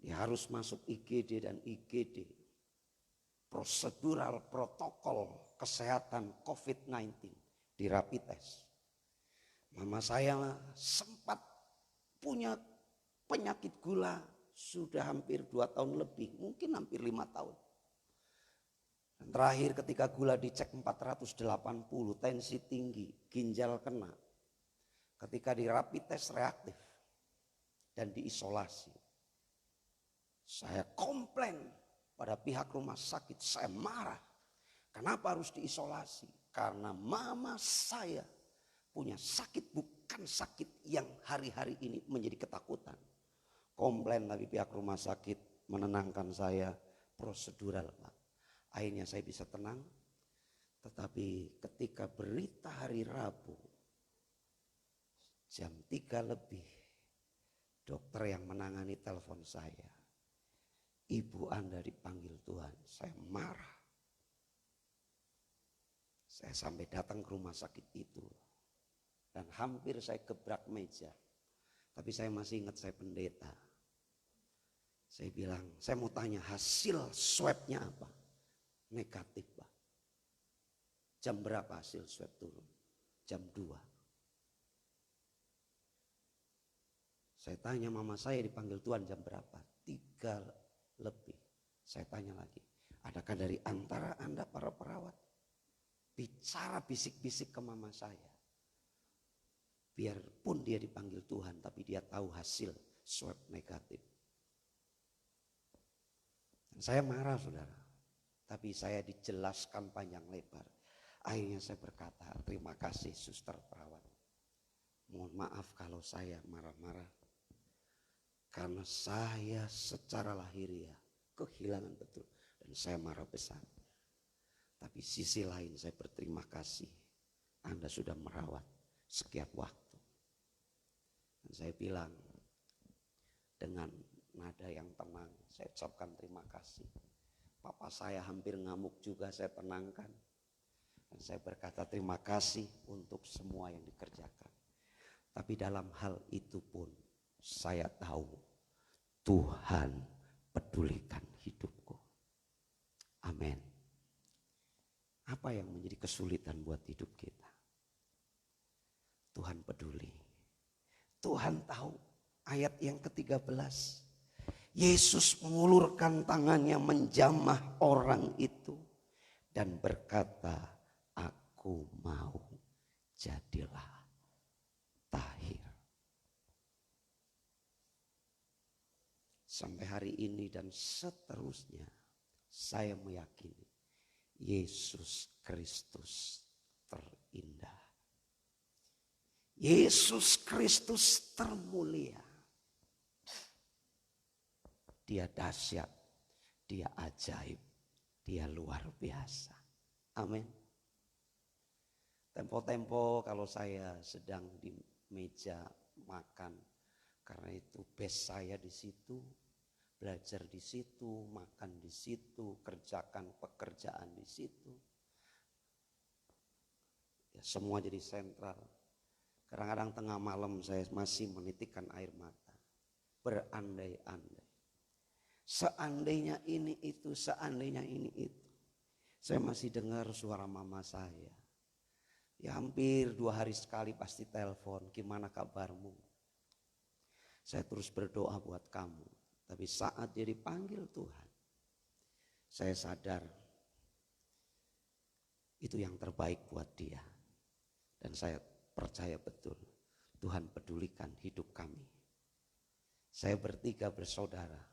Dia harus masuk IGD dan IGD. Prosedural protokol kesehatan COVID-19 di rapid test. Mama saya sempat punya penyakit gula sudah hampir 2 tahun lebih, mungkin hampir 5 tahun. Dan terakhir ketika gula dicek 480, tensi tinggi, ginjal kena. Ketika di rapid test reaktif dan diisolasi. Saya komplain pada pihak rumah sakit, saya marah. Kenapa harus diisolasi? Karena mama saya punya sakit bukan sakit yang hari-hari ini menjadi ketakutan. Komplain lagi pihak rumah sakit menenangkan saya, prosedural Pak. Akhirnya saya bisa tenang. Tetapi ketika berita hari Rabu jam 3 lebih, dokter yang menangani telepon saya, ibu Anda dipanggil Tuhan. Saya marah. Saya sampai datang ke rumah sakit itu dan hampir saya gebrak meja. Tapi saya masih ingat saya pendeta. Saya bilang, saya mau tanya hasil swabnya apa? Negatif Pak. Jam berapa hasil swab turun? Jam 2. Saya tanya mama saya dipanggil Tuhan jam berapa? 3 lebih. Saya tanya lagi, adakah dari antara Anda para perawat bicara bisik-bisik ke mama saya? Biarpun dia dipanggil Tuhan, tapi dia tahu hasil swab negatif. Dan saya marah saudara, tapi saya dijelaskan panjang lebar. Akhirnya saya berkata, terima kasih suster perawat. Mohon maaf kalau saya marah-marah. Karena saya secara lahiriah kehilangan betul. Dan saya marah besar. Tapi sisi lain saya berterima kasih. Anda sudah merawat sekian waktu. Dan saya bilang dengan nada yang tenang, saya ucapkan terima kasih. Papa saya hampir ngamuk juga, saya tenangkan. Dan saya berkata terima kasih untuk semua yang dikerjakan. Tapi dalam hal itu pun saya tahu Tuhan pedulikan hidupku. Amin. Apa yang menjadi kesulitan buat hidup kita? Tuhan peduli. Tuhan tahu. Ayat yang ke-13. Yesus mengulurkan tangannya menjamah orang itu. Dan berkata, aku mau, jadilah tahir. Sampai hari ini dan seterusnya saya meyakini Yesus Kristus terindah. Yesus Kristus termulia. Dia dahsyat, dia ajaib, dia luar biasa. Amin. Tempo-tempo kalau saya sedang di meja makan, karena itu base saya di situ, belajar di situ, makan di situ, kerjakan pekerjaan di situ. Ya, semua jadi sentral. Kadang-kadang tengah malam saya masih menitikkan air mata. Berandai-andai. Seandainya ini itu, seandainya ini itu. Saya masih dengar suara mama saya. Ya hampir 2 hari sekali pasti telepon, gimana kabarmu? Saya terus berdoa buat kamu. Tapi saat dia dipanggil Tuhan, saya sadar itu yang terbaik buat dia. Dan saya percaya betul Tuhan pedulikan hidup kami. Saya bertiga bersaudara.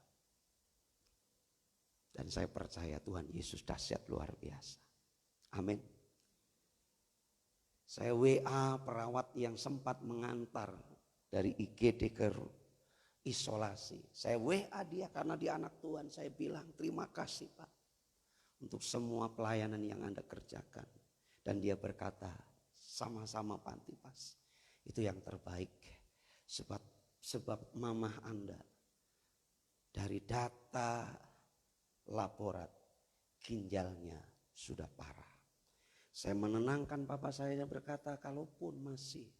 Dan saya percaya Tuhan Yesus dahsyat luar biasa. Amin. Saya WA perawat yang sempat mengantar dari IGD ke isolasi. Saya WA dia karena dia anak Tuhan. Saya bilang terima kasih Pak untuk semua pelayanan yang Anda kerjakan. Dan dia berkata sama-sama Pak Antipas. Itu yang terbaik. Sebab mamah Anda dari data laborat ginjalnya sudah parah. Saya menenangkan papa saya dan berkata kalaupun masih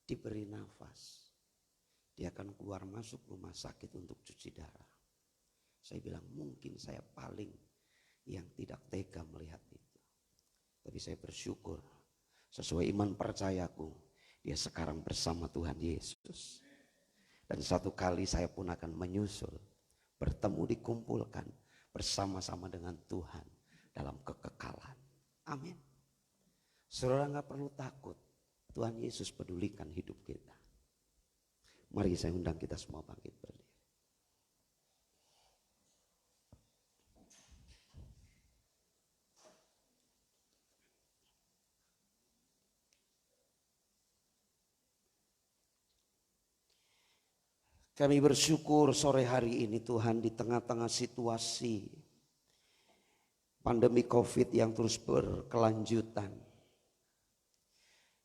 diberi nafas, dia akan keluar masuk rumah sakit untuk cuci darah. Saya bilang mungkin saya paling yang tidak tega melihat itu. Tapi saya bersyukur sesuai iman percayaku, dia sekarang bersama Tuhan Yesus. Dan satu kali saya pun akan menyusul, bertemu dikumpulkan bersama-sama dengan Tuhan dalam kekekalan. Amin. Saudara gak perlu takut. Tuhan Yesus pedulikan hidup kita. Mari saya undang kita semua bangkit berdiri. Kami bersyukur sore hari ini Tuhan, di tengah-tengah situasi pandemi COVID yang terus berkelanjutan.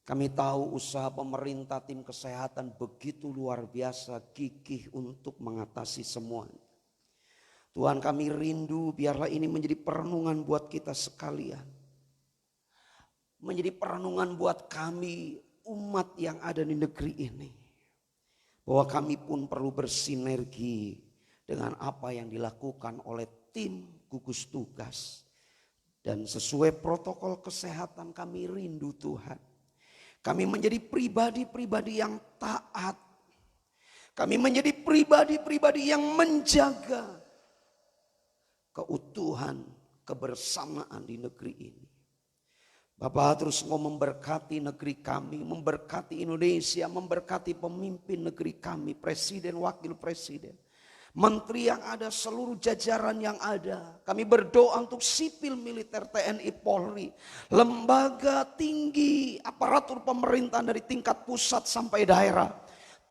Kami tahu usaha pemerintah, tim kesehatan begitu luar biasa, gigih untuk mengatasi semuanya. Tuhan, kami rindu biarlah ini menjadi perenungan buat kita sekalian. Menjadi perenungan buat kami umat yang ada di negeri ini. Bahwa kami pun perlu bersinergi dengan apa yang dilakukan oleh tim gugus tugas. Dan sesuai protokol kesehatan kami rindu Tuhan. Kami menjadi pribadi-pribadi yang taat. Kami menjadi pribadi-pribadi yang menjaga keutuhan, kebersamaan di negeri ini. Bapak terus mau memberkati negeri kami, memberkati Indonesia, memberkati pemimpin negeri kami, presiden, wakil presiden, menteri yang ada, seluruh jajaran yang ada. Kami berdoa untuk sipil militer TNI Polri, lembaga tinggi aparatur pemerintahan dari tingkat pusat sampai daerah.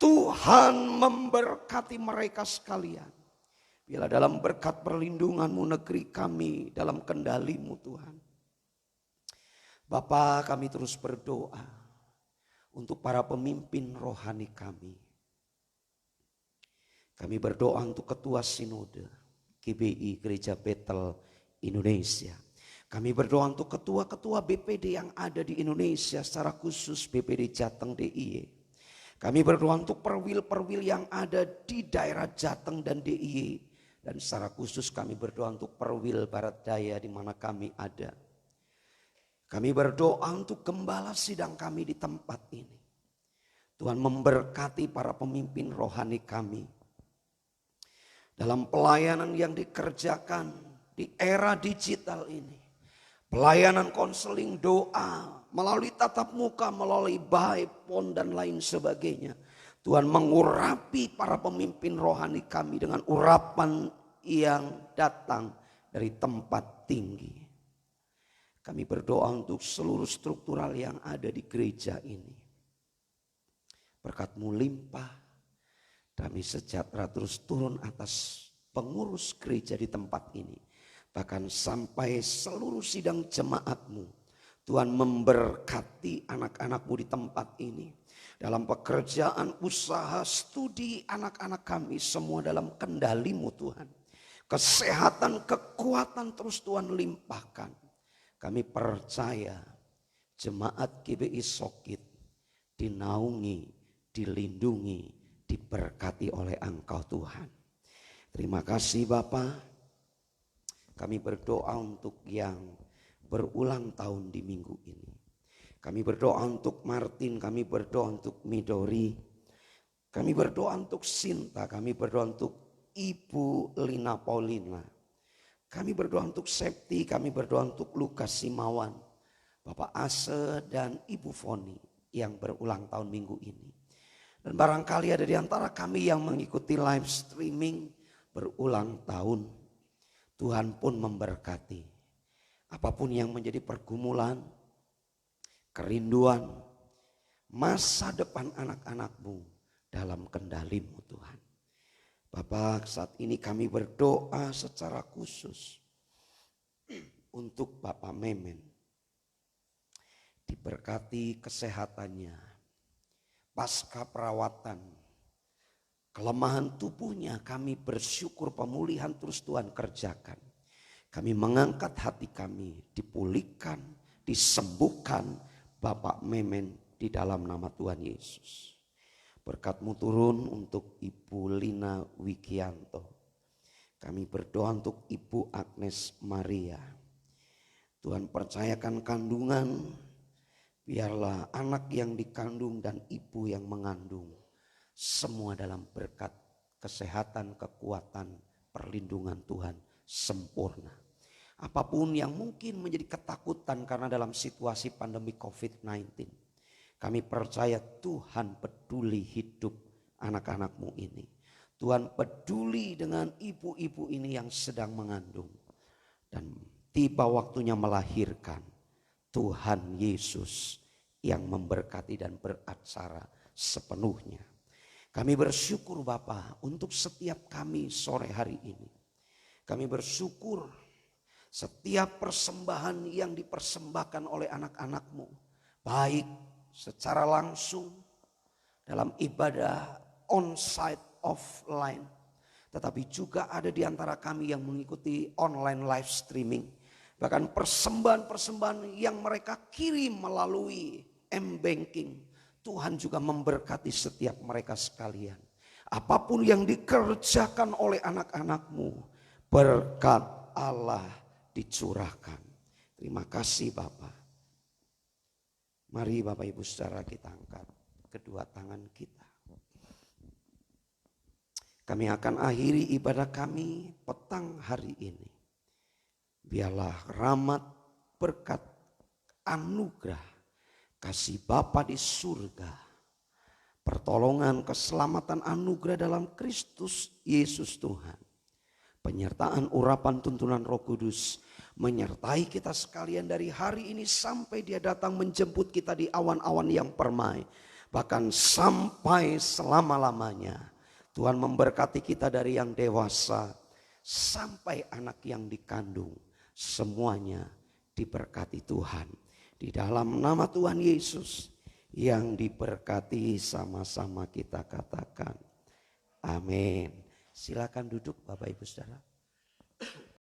Tuhan memberkati mereka sekalian. Bila dalam berkat perlindungan-Mu negeri kami dalam kendali-Mu Tuhan. Bapa, kami terus berdoa untuk para pemimpin rohani kami. Kami berdoa untuk Ketua Sinode GBI Gereja Betel Indonesia. Kami berdoa untuk ketua-ketua BPD yang ada di Indonesia, secara khusus BPD Jateng DIY. Kami berdoa untuk perwil-perwil yang ada di daerah Jateng dan DIY. Dan secara khusus kami berdoa untuk perwil Barat Daya di mana kami ada. Kami berdoa untuk gembala sidang kami di tempat ini. Tuhan memberkati para pemimpin rohani kami. Dalam pelayanan yang dikerjakan di era digital ini. Pelayanan konseling doa, melalui tatap muka, melalui by phone dan lain sebagainya. Tuhan mengurapi para pemimpin rohani kami dengan urapan yang datang dari tempat tinggi. Kami berdoa untuk seluruh struktural yang ada di gereja ini. Berkat-Mu limpah, damai sejahtera terus turun atas pengurus gereja di tempat ini. Bahkan sampai seluruh sidang jemaat-Mu. Tuhan memberkati anak-anak-Mu di tempat ini. Dalam pekerjaan, usaha, studi anak-anak kami semua dalam kendali-Mu Tuhan. Kesehatan, kekuatan terus Tuhan limpahkan. Kami percaya jemaat GBI Sokit dinaungi, dilindungi, diberkati oleh Engkau Tuhan. Terima kasih Bapa. Kami berdoa untuk yang berulang tahun di minggu ini. Kami berdoa untuk Martin, kami berdoa untuk Midori. Kami berdoa untuk Sinta, kami berdoa untuk Ibu Lina Paulina. Kami berdoa untuk Septi, kami berdoa untuk Lukas Simawan, Bapak Ase dan Ibu Foni yang berulang tahun minggu ini. Dan barangkali ada di antara kami yang mengikuti live streaming berulang tahun. Tuhan pun memberkati. Apapun yang menjadi pergumulan, kerinduan, masa depan anak-anak-Mu dalam kendali-Mu Tuhan. Bapak, saat ini kami berdoa secara khusus untuk Bapak Memen. Diberkati kesehatannya, pasca perawatan, kelemahan tubuhnya kami bersyukur pemulihan terus Tuhan kerjakan. Kami mengangkat hati kami, dipulihkan, disembuhkan Bapak Memen di dalam nama Tuhan Yesus. Berkat-Mu turun untuk Ibu Lina Wikianto. Kami berdoa untuk Ibu Agnes Maria. Tuhan percayakan kandungan, biarlah anak yang dikandung dan ibu yang mengandung. Semua dalam berkat kesehatan, kekuatan, perlindungan Tuhan sempurna. Apapun yang mungkin menjadi ketakutan karena dalam situasi pandemi COVID-19. Kami percaya Tuhan peduli hidup anak-anak-Mu ini. Tuhan peduli dengan ibu-ibu ini yang sedang mengandung. Dan tiba waktunya melahirkan. Tuhan Yesus yang memberkati dan beraksara sepenuhnya. Kami bersyukur Bapa untuk setiap kami sore hari ini. Kami bersyukur setiap persembahan yang dipersembahkan oleh anak-anak-Mu. Baik secara langsung dalam ibadah on-site offline. Tetapi juga ada di antara kami yang mengikuti online live streaming. Bahkan persembahan-persembahan yang mereka kirim melalui m-banking. Tuhan juga memberkati setiap mereka sekalian. Apapun yang dikerjakan oleh anak-anak-Mu, berkat Allah dicurahkan. Terima kasih Bapak. Mari Bapak Ibu Saudara kita angkat kedua tangan kita. Kami akan akhiri ibadah kami petang hari ini. Biarlah rahmat, berkat, anugerah, kasih Bapa di surga, pertolongan, keselamatan, anugerah dalam Kristus Yesus Tuhan, penyertaan urapan tuntunan Roh Kudus menyertai kita sekalian dari hari ini sampai Dia datang menjemput kita di awan-awan yang permai, bahkan sampai selama-lamanya. Tuhan memberkati kita dari yang dewasa sampai anak yang dikandung, semuanya diberkati Tuhan. Di dalam nama Tuhan Yesus yang diberkati, sama-sama kita katakan amin. Silakan duduk Bapak Ibu Saudara.